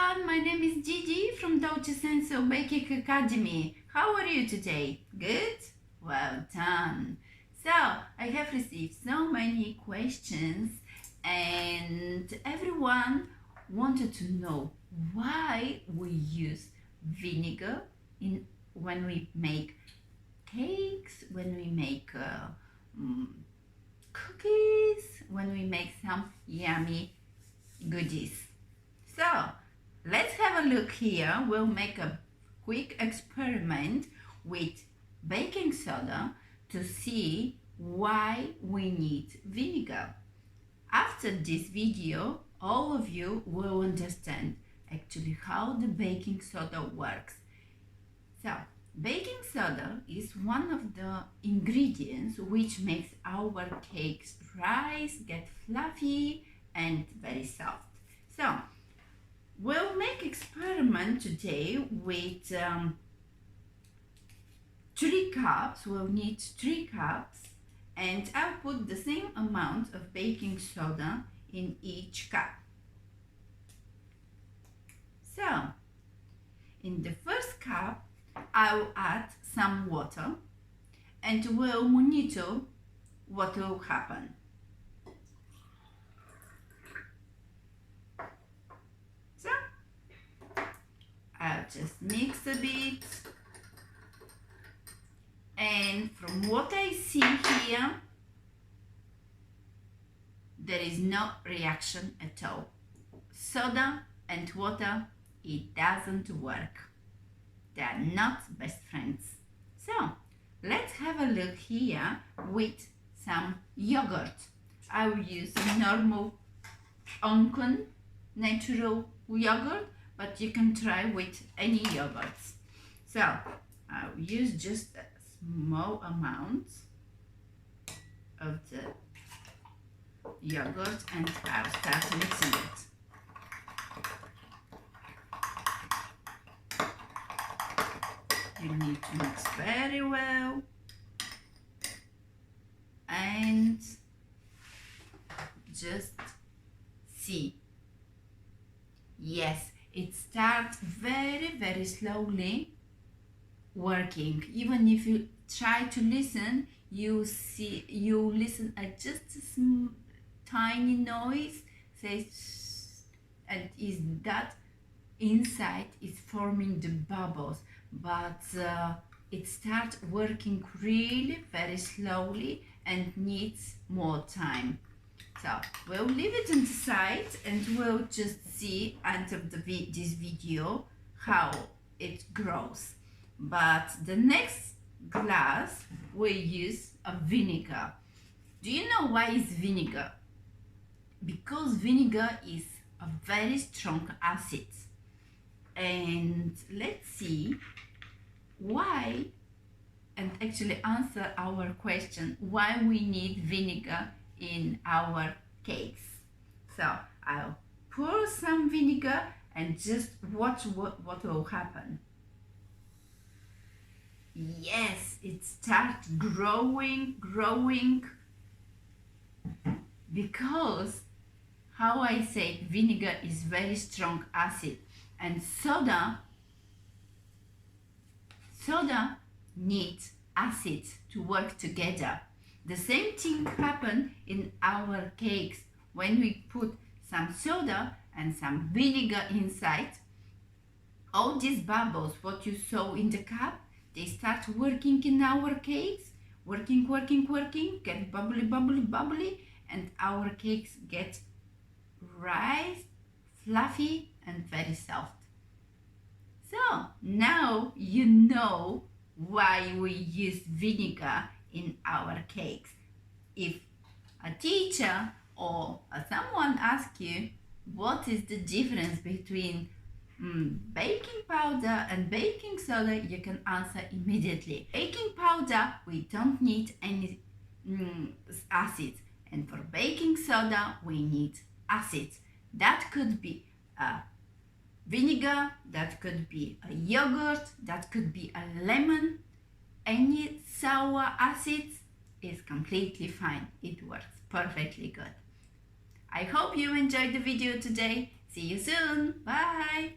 everyone, my name is Gigi from Dolce Senso Baking Academy. How are you today? Good? Well done. So, I have received so many questions and everyone wanted to know why we use vinegar when we make cakes, when we make cookies, when we make some yummy goodies. So let's have a look here. We'll make a quick experiment with baking soda to see why we need vinegar. After this video, all of you will understand actually how the baking soda works. So baking soda is one of the ingredients which makes our cakes rise, get fluffy and very soft. So we'll make experiment today with 3 cups. We'll need 3 cups and I'll put the same amount of baking soda in each cup. So in the first cup I'll add some water and we'll monitor what will happen. I'll just mix a bit, and from what I see here, there is no reaction at all. Soda and water, it doesn't work. They are not best friends. So let's have a look here with some yogurt. I will use normal Oncon natural yogurt, but you can try with any yogurts. So I'll use just a small amount of the yogurt and I'll start mixing it. You need to mix very well and just see. Yes, it starts very slowly working. Even if you try to listen, you listen at just a tiny noise, says, and is that inside is forming the bubbles, but it starts working really very slowly and needs more time. So we'll leave it on the side and we'll just see under this video how it grows. But the next glass we use a vinegar. Do you know why it's vinegar? Because vinegar is a very strong acid. And let's see why, and actually answer our question why we need vinegar in our cakes. So I'll pour some vinegar and just watch what will happen. Yes, it starts growing because how I say vinegar is very strong acid and soda needs acid to work together. The same thing happens in our cakes when we put some soda and some vinegar inside. All these bubbles, what you saw in the cup, they start working in our cakes, working, get bubbly, and our cakes get rise, fluffy, and very soft. So now you know why we use vinegar in our cakes. If a teacher or someone asks you what is the difference between baking powder and baking soda, you can answer immediately. Baking powder, we don't need any acid, and for baking soda we need acid. That could be vinegar, that could be a yogurt, that could be a lemon. Any sour acids is completely fine. It works perfectly good. I hope you enjoyed the video today. See you soon. Bye.